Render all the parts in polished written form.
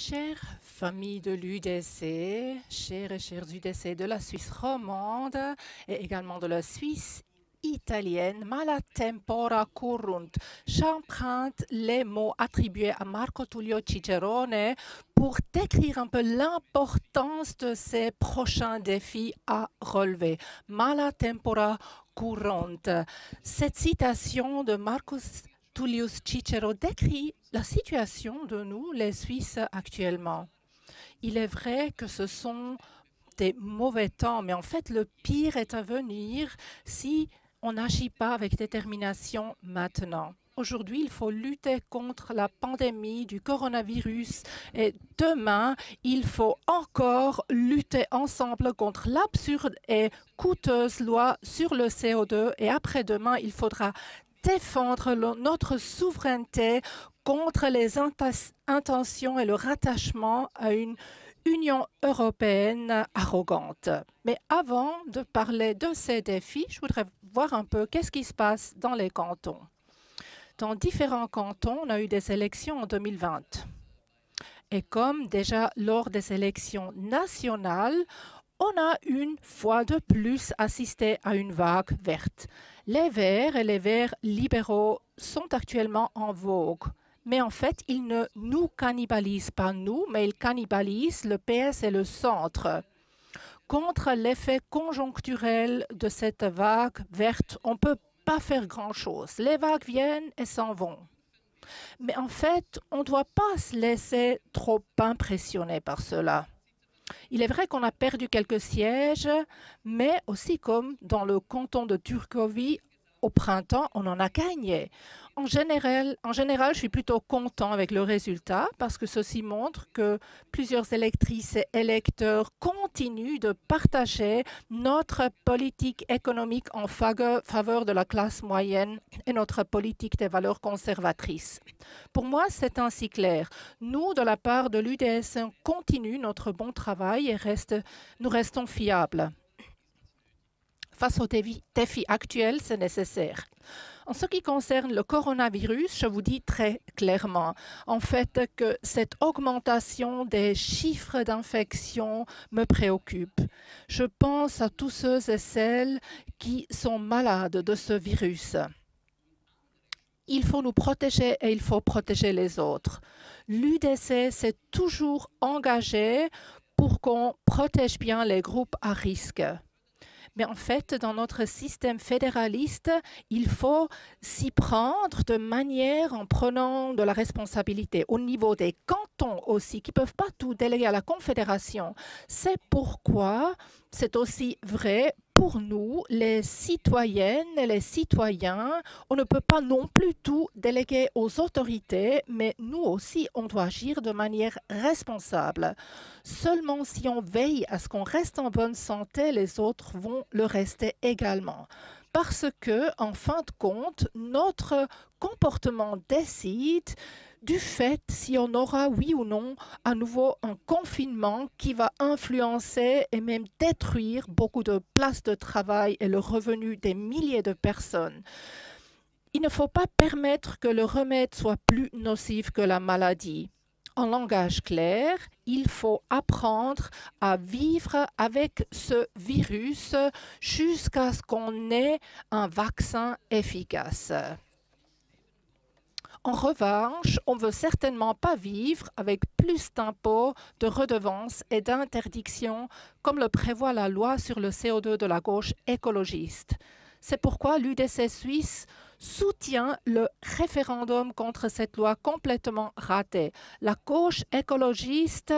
Chère famille de l'UDC, chers et chers UDC de la Suisse romande et également de la Suisse italienne, mala tempora currunt. J'emprunte les mots attribués à Marco Tullio Cicerone pour décrire un peu l'importance de ces prochains défis à relever. Mala tempora currunt. Cette citation de Marcus Tullius Cicero décrit la situation de nous, les Suisses, actuellement. Il est vrai que ce sont des mauvais temps, mais en fait, le pire est à venir si on n'agit pas avec détermination maintenant. Aujourd'hui, il faut lutter contre la pandémie du coronavirus et demain, il faut encore lutter ensemble contre l'absurde et coûteuse loi sur le CO2 et après-demain, il faudra défendre notre souveraineté contre les intentions et le rattachement à une Union européenne arrogante. Mais avant de parler de ces défis, je voudrais voir un peu qu'est-ce qui se passe dans les cantons. Dans différents cantons, on a eu des élections en 2020. Et comme déjà lors des élections nationales, on a une fois de plus assisté à une vague verte. Les Verts et les Verts libéraux sont actuellement en vogue. Mais en fait, ils ne nous cannibalisent pas, nous, mais ils cannibalisent le PS et le centre. Contre l'effet conjoncturel de cette vague verte, on ne peut pas faire grand-chose. Les vagues viennent et s'en vont. Mais en fait, on ne doit pas se laisser trop impressionner par cela. Il est vrai qu'on a perdu quelques sièges, mais aussi comme dans le canton de Turcovie, au printemps, on en a gagné. En général, je suis plutôt content avec le résultat parce que ceci montre que plusieurs électrices et électeurs continuent de partager notre politique économique en faveur de la classe moyenne et notre politique des valeurs conservatrices. Pour moi, c'est ainsi clair. Nous, de la part de l'UDS, on continue notre bon travail et nous restons fiables. Face aux défis actuels, c'est nécessaire. En ce qui concerne le coronavirus, je vous dis très clairement, en fait, que cette augmentation des chiffres d'infection me préoccupe. Je pense à tous ceux et celles qui sont malades de ce virus. Il faut nous protéger et il faut protéger les autres. L'UDC s'est toujours engagé pour qu'on protège bien les groupes à risque. Mais en fait, dans notre système fédéraliste, il faut s'y prendre de manière en prenant de la responsabilité au niveau des cantons aussi, qui ne peuvent pas tout déléguer à la Confédération. C'est pourquoi c'est aussi vrai pour nous, les citoyennes et les citoyens. On ne peut pas non plus tout déléguer aux autorités, mais nous aussi, on doit agir de manière responsable. Seulement si on veille à ce qu'on reste en bonne santé, les autres vont le rester également. Parce que, en fin de compte, notre comportement décide du fait si on aura, oui ou non, à nouveau un confinement qui va influencer et même détruire beaucoup de places de travail et le revenu des milliers de personnes. Il ne faut pas permettre que le remède soit plus nocif que la maladie. En langage clair, il faut apprendre à vivre avec ce virus jusqu'à ce qu'on ait un vaccin efficace. En revanche, on ne veut certainement pas vivre avec plus d'impôts, de redevances et d'interdictions comme le prévoit la loi sur le CO2 de la gauche écologiste. C'est pourquoi l'UDC suisse soutient le référendum contre cette loi complètement ratée. La gauche écologiste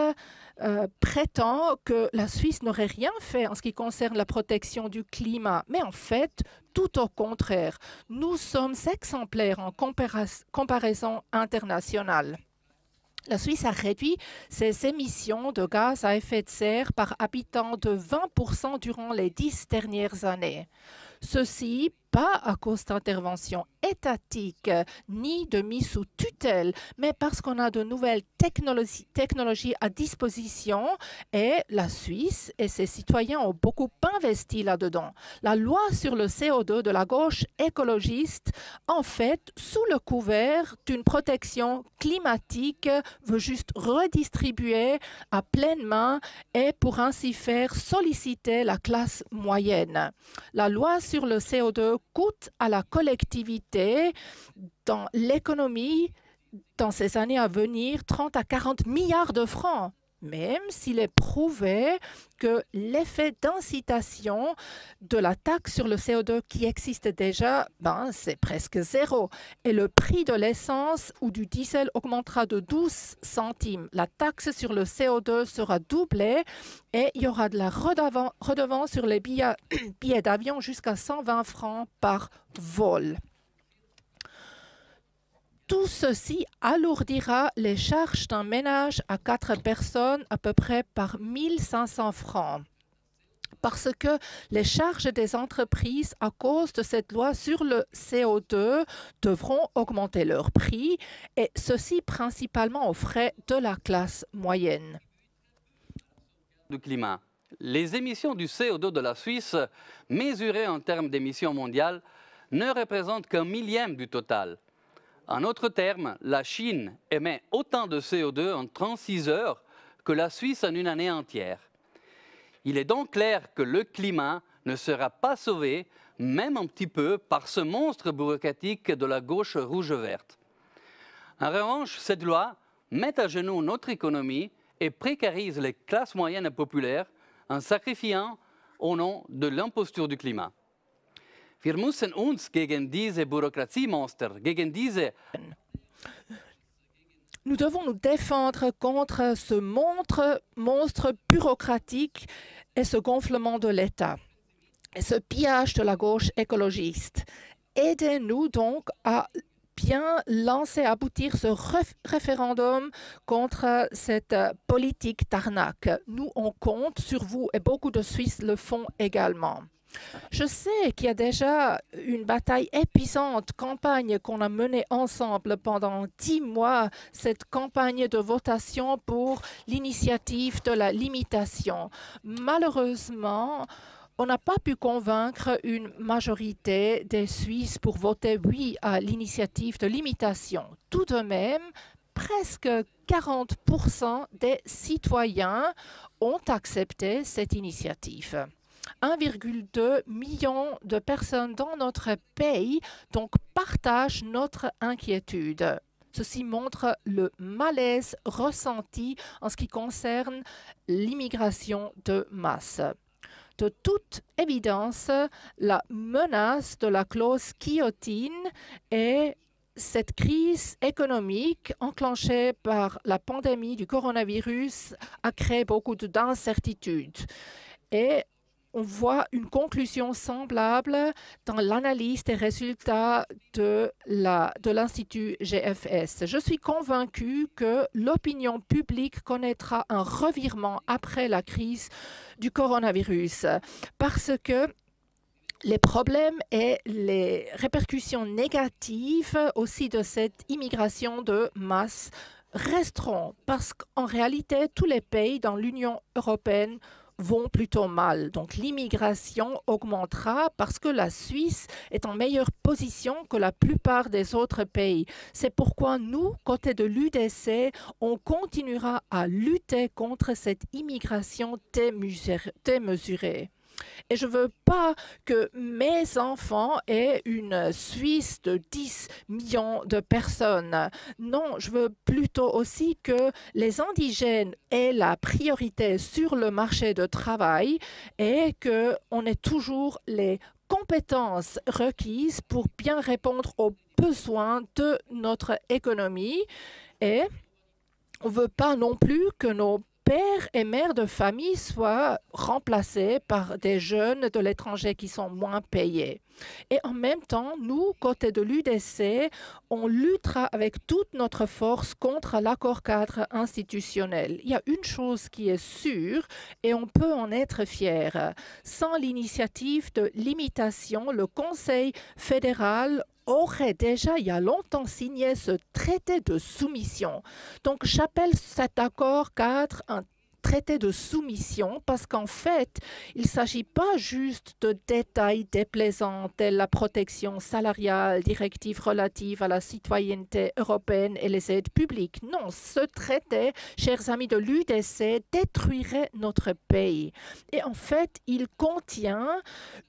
prétend que la Suisse n'aurait rien fait en ce qui concerne la protection du climat, mais en fait, tout au contraire, nous sommes exemplaires en comparaison internationale. La Suisse a réduit ses émissions de gaz à effet de serre par habitant de 20% durant les 10 dernières années. Ceci pas à cause d'interventions étatiques ni de mise sous tutelle, mais parce qu'on a de nouvelles technologies à disposition et la Suisse et ses citoyens ont beaucoup investi là-dedans. La loi sur le CO2 de la gauche écologiste, en fait, sous le couvert d'une protection climatique, veut juste redistribuer à pleine main et pour ainsi faire solliciter la classe moyenne. La loi sur le CO2 coûte à la collectivité dans l'économie dans ces années à venir 30 à 40 milliards de francs, même s'il est prouvé que l'effet d'incitation de la taxe sur le CO2 qui existe déjà, c'est presque zéro. Et le prix de l'essence ou du diesel augmentera de 12 centimes. La taxe sur le CO2 sera doublée et il y aura de la redevance sur les billets d'avion jusqu'à 120 francs par vol. Tout ceci alourdira les charges d'un ménage à 4 personnes à peu près par 1 500 francs. Parce que les charges des entreprises à cause de cette loi sur le CO2 devront augmenter leur prix et ceci principalement aux frais de la classe moyenne. Du climat. Les émissions du CO2 de la Suisse, mesurées en termes d'émissions mondiales, ne représentent qu'un millième du total. En d'autres termes, la Chine émet autant de CO2 en 36 heures que la Suisse en une année entière. Il est donc clair que le climat ne sera pas sauvé, même un petit peu, par ce monstre bureaucratique de la gauche rouge-verte. En revanche, cette loi met à genoux notre économie et précarise les classes moyennes et populaires en sacrifiant au nom de l'imposture du climat. Wir müssen uns gegen diese Bürokratiemonster, gegen diese... Nous devons nous défendre contre ce monstre bureaucratique et ce gonflement de l'État et ce pillage de la gauche écologiste. Aidez-nous donc à bien lancer, aboutir ce référendum contre cette politique d'arnaque. Nous, on compte sur vous et beaucoup de Suisses le font également. Je sais qu'il y a déjà une bataille épuisante, campagne qu'on a menée ensemble pendant 10 mois, cette campagne de votation pour l'initiative de la limitation. Malheureusement, on n'a pas pu convaincre une majorité des Suisses pour voter oui à l'initiative de limitation. Tout de même, presque 40% des citoyens ont accepté cette initiative. 1,2 million de personnes dans notre pays donc partagent notre inquiétude. Ceci montre le malaise ressenti en ce qui concerne l'immigration de masse. De toute évidence, la menace de la clause guillotine et cette crise économique enclenchée par la pandémie du coronavirus a créé beaucoup d'incertitudes. Et on voit une conclusion semblable dans l'analyse des résultats de l'Institut GFS. Je suis convaincue que l'opinion publique connaîtra un revirement après la crise du coronavirus parce que les problèmes et les répercussions négatives aussi de cette immigration de masse resteront parce qu'en réalité, tous les pays dans l'Union européenne vont plutôt mal. Donc l'immigration augmentera parce que la Suisse est en meilleure position que la plupart des autres pays. C'est pourquoi nous, côté de l'UDC, on continuera à lutter contre cette immigration démesurée. Et je ne veux pas que mes enfants aient une Suisse de 10 millions de personnes. Non, je veux plutôt aussi que les indigènes aient la priorité sur le marché de travail et qu'on ait toujours les compétences requises pour bien répondre aux besoins de notre économie. Et on ne veut pas non plus que nos pères et mères de famille soient remplacés par des jeunes de l'étranger qui sont moins payés. Et en même temps, nous, côté de l'UDC, on luttera avec toute notre force contre l'accord cadre institutionnel. Il y a une chose qui est sûre et on peut en être fier. Sans l'initiative de limitation, le Conseil fédéral aurait déjà il y a longtemps signé ce traité de soumission. Donc j'appelle cet accord cadre un traité de soumission parce qu'en fait, il ne s'agit pas juste de détails déplaisants tels la protection salariale, directive relative à la citoyenneté européenne et les aides publiques. Non, ce traité, chers amis de l'UDC, détruirait notre pays. Et en fait, il contient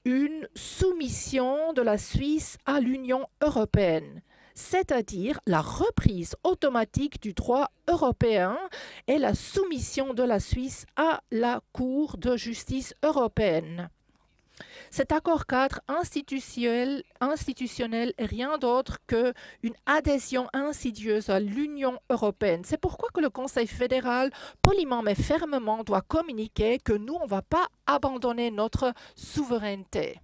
une soumission de la Suisse à l'Union européenne, c'est-à-dire la reprise automatique du droit européen et la soumission de la Suisse à la Cour de justice européenne. Cet accord cadre institutionnel est rien d'autre qu'une adhésion insidieuse à l'Union européenne. C'est pourquoi que le Conseil fédéral, poliment mais fermement, doit communiquer que nous, on ne va pas abandonner notre souveraineté.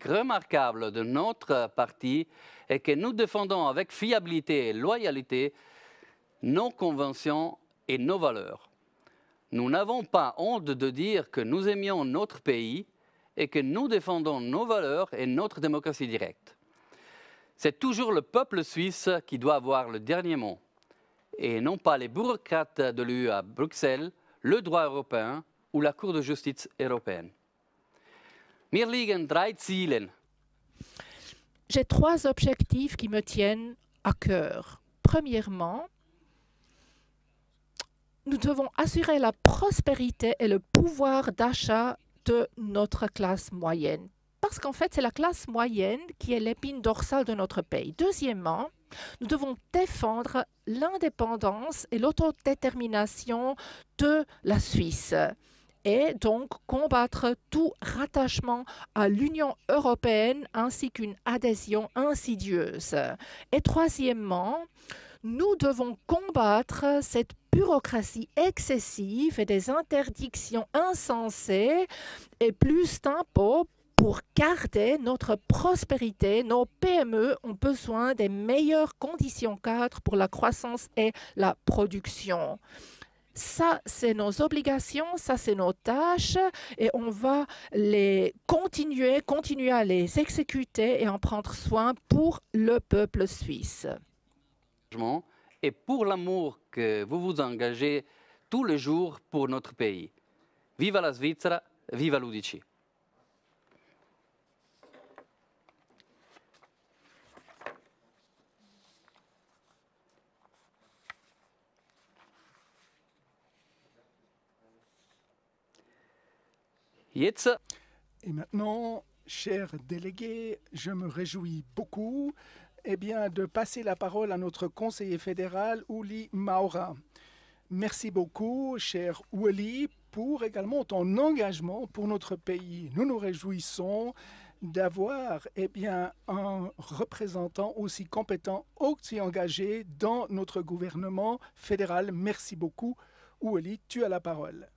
Remarquable de notre parti est que nous défendons avec fiabilité et loyauté nos conventions et nos valeurs. Nous n'avons pas honte de dire que nous aimions notre pays et que nous défendons nos valeurs et notre démocratie directe. C'est toujours le peuple suisse qui doit avoir le dernier mot, et non pas les bureaucrates de l'UE à Bruxelles, le droit européen ou la Cour de justice européenne. Mir liegen 3 Ziele. J'ai 3 objectifs qui me tiennent à cœur. Premièrement, nous devons assurer la prospérité et le pouvoir d'achat de notre classe moyenne. Parce qu'en fait, c'est la classe moyenne qui est l'épine dorsale de notre pays. Deuxièmement, nous devons défendre l'indépendance et l'autodétermination de la Suisse et donc combattre tout rattachement à l'Union européenne ainsi qu'une adhésion insidieuse. Et troisièmement, nous devons combattre cette bureaucratie excessive et des interdictions insensées et plus d'impôts pour garder notre prospérité. Nos PME ont besoin des meilleures conditions cadres pour la croissance et la production. Ça, c'est nos obligations, ça, c'est nos tâches et on va les continuer à les exécuter et en prendre soin pour le peuple suisse. Et pour l'amour que vous vous engagez tous les jours pour notre pays. Viva la Svizzera, viva l'UDC. Et maintenant, chers délégués, je me réjouis beaucoup de passer la parole à notre conseiller fédéral, Uli Maurer. Merci beaucoup, cher Uli, pour également ton engagement pour notre pays. Nous nous réjouissons d'avoir un représentant aussi compétent, aussi engagé dans notre gouvernement fédéral. Merci beaucoup. Uli, tu as la parole.